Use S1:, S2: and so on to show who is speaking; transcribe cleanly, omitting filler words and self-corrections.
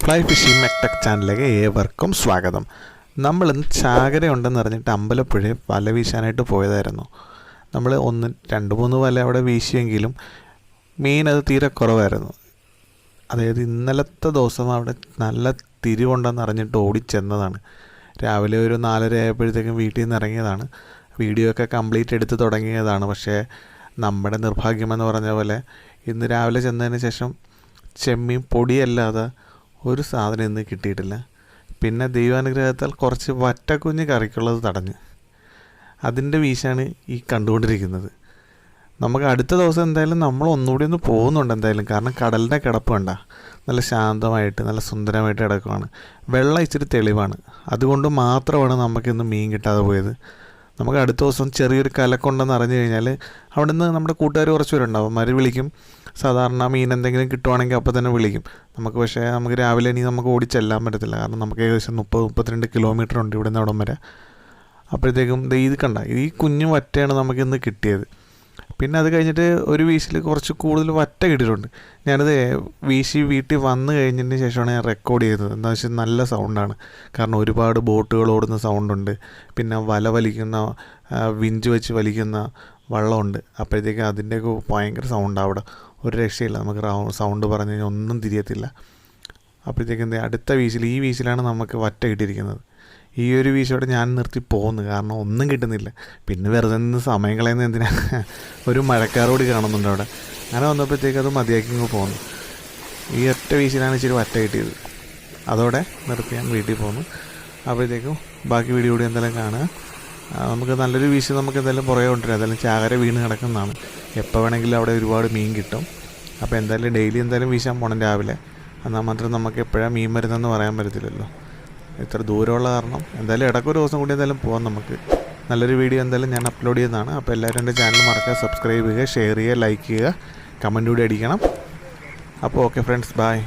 S1: Fly phishing മെക്ടെക് ചാനലിലേക്ക് ഏവർക്കും സ്വാഗതം. നമ്മളിന്ന് ചാകര ഉണ്ടെന്ന് അറിഞ്ഞിട്ട് അമ്പലപ്പുഴ വല വീശാനായിട്ട് പോയതായിരുന്നു. നമ്മൾ 2-3 വല അവിടെ വീശിയെങ്കിലും മീൻ അത് തീരെ കുറവായിരുന്നു. അതായത് ഇന്നലത്തെ ദിവസം അവിടെ നല്ല തിരിവുണ്ടെന്ന് അറിഞ്ഞിട്ട് ഓടിച്ചെന്നതാണ്. രാവിലെ ഒരു 4:30 ആയപ്പോഴത്തേക്കും വീട്ടിൽ നിന്ന് ഇറങ്ങിയതാണ്. വീഡിയോ ഒക്കെ കംപ്ലീറ്റ് എടുത്ത് തുടങ്ങിയതാണ്. പക്ഷേ നമ്മുടെ നിർഭാഗ്യമെന്ന് പറഞ്ഞ പോലെ ഇന്ന് രാവിലെ ചെന്നതിന് ശേഷം ചെമ്മീൻ പൊടിയല്ലാതെ ഒരു സാധനം ഇന്ന് കിട്ടിയിട്ടില്ല. പിന്നെ ദൈവാനുഗ്രഹത്താൽ കുറച്ച് വറ്റക്കുഞ്ഞ് കറിക്കുള്ളത് തടഞ്ഞ് അതിൻ്റെ വീശാണ് ഈ കണ്ടുകൊണ്ടിരിക്കുന്നത്. നമുക്ക് അടുത്ത ദിവസം എന്തായാലും നമ്മൾ ഒന്നുകൂടി ഒന്ന് പോകുന്നുണ്ട് എന്തായാലും. കാരണം കടലിൻ്റെ കിടപ്പ് കണ്ട നല്ല ശാന്തമായിട്ട് നല്ല സുന്ദരമായിട്ട് കിടക്കുകയാണ്. വെള്ളം ഇച്ചിരി തെളിവാണ്. അതുകൊണ്ട് മാത്രമാണ് നമുക്കിന്ന് മീൻ കിട്ടാതെ പോയത്. നമുക്ക് അടുത്ത ദിവസം ചെറിയൊരു കലക്കൊണ്ടെന്ന് അറിഞ്ഞു കഴിഞ്ഞാൽ അവിടെ നിന്ന് നമ്മുടെ കൂട്ടുകാർ കുറച്ച് പേരുണ്ടാവും. അവന്മാർ വിളിക്കും. സാധാരണ മീൻ എന്തെങ്കിലും കിട്ടുവാണെങ്കിൽ അപ്പോൾ തന്നെ വിളിക്കും നമുക്ക്. നമുക്ക് രാവിലെ ഇനി നമുക്ക് ഓടിച്ചെല്ലാൻ പറ്റത്തില്ല. കാരണം നമുക്ക് ഏകദേശം 30-32 കിലോമീറ്റർ ഉണ്ട് ഇവിടെ നിന്ന് അവിടം വരെ. അപ്പോഴത്തേക്കും ഇത് കണ്ട ഈ കുഞ്ഞു വറ്റയാണ് നമുക്കിന്ന് കിട്ടിയത്. പിന്നെ അത് കഴിഞ്ഞിട്ട് ഒരു വീശിൽ കുറച്ച് കൂടുതൽ വറ്റ കിട്ടിയിട്ടുണ്ട്. ഞാനത് വീശി വീട്ടിൽ വന്നു കഴിഞ്ഞതിന് ശേഷമാണ് ഞാൻ റെക്കോർഡ് ചെയ്തത്. എന്താണെന്ന് വെച്ചാൽ നല്ല സൗണ്ടാണ്. കാരണം ഒരുപാട് ബോട്ടുകൾ ഓടുന്ന സൗണ്ടുണ്ട്. പിന്നെ വല വലിക്കുന്ന വിഞ്ച് വെച്ച് വലിക്കുന്ന വള്ളമുണ്ട്. അപ്പോഴത്തേക്കും അതിൻ്റെയൊക്കെ ഭയങ്കര സൗണ്ടാണ് അവിടെ. ഒരു രക്ഷയില്ല. നമുക്ക് സൗണ്ട് പറഞ്ഞു കഴിഞ്ഞാൽ ഒന്നും തിരിയത്തില്ല. അപ്പോഴത്തേക്കും അടുത്ത വീശിൽ ഈ വീശിലാണ് നമുക്ക് വറ്റ കിട്ടിയിരിക്കുന്നത്. ഈ ഒരു വീശോടെ ഞാൻ നിർത്തി പോകുന്നു. കാരണം ഒന്നും കിട്ടുന്നില്ല. പിന്നെ വെറുതെ നിന്ന് സമയം കളയുന്ന എന്തിനാ. ഒരു മഴക്കാറോട് കാണുന്നുണ്ട് അവിടെ. അങ്ങനെ വന്നപ്പോഴത്തേക്ക് അത് മതിയാക്കി ഇങ്ങ് പോകുന്നു. ഈ ഒറ്റ വീശിലാണ് ഇച്ചിരി വറ്റ കിട്ടിയത്. അതോടെ നിർത്തി ഞാൻ വീട്ടിൽ പോകുന്നു. അപ്പോഴത്തേക്കും ബാക്കി വീഡിയോ കൂടി എന്തായാലും കാണുക. നമുക്ക് നല്ലൊരു വീശ് നമുക്ക് എന്തായാലും പുറകെ കൊണ്ടുവരാം. എന്തായാലും ചാകര വീണ് കിടക്കുന്നതാണ്. എപ്പോൾ വേണമെങ്കിലും അവിടെ ഒരുപാട് മീൻ കിട്ടും. അപ്പോൾ എന്തായാലും ഡെയിലി എന്തായാലും വീശാൻ പോകണം രാവിലെ. എന്നാൽ മാത്രം നമുക്ക് എപ്പോഴാണ് മീൻ വരുന്നതെന്ന് പറയാൻ പറ്റത്തില്ലല്ലോ. ഇത്ര ദൂരമുള്ള കാരണം എന്തായാലും ഇടയ്ക്കൊരു ദിവസം കൂടി എന്തായാലും പോകാം നമുക്ക്. നല്ലൊരു വീഡിയോ എന്തായാലും ഞാൻ അപ്ലോഡ് ചെയ്യുന്നതാണ്. അപ്പോൾ എല്ലാവരും എൻ്റെ ചാനൽ മറക്കുക, സബ്സ്ക്രൈബ് ചെയ്യുക, ഷെയർ ചെയ്യുക, ലൈക്ക് ചെയ്യുക, കമൻറ്റ് കൂടി അടിക്കണം. അപ്പോൾ ഓക്കെ ഫ്രണ്ട്സ്, ബൈ.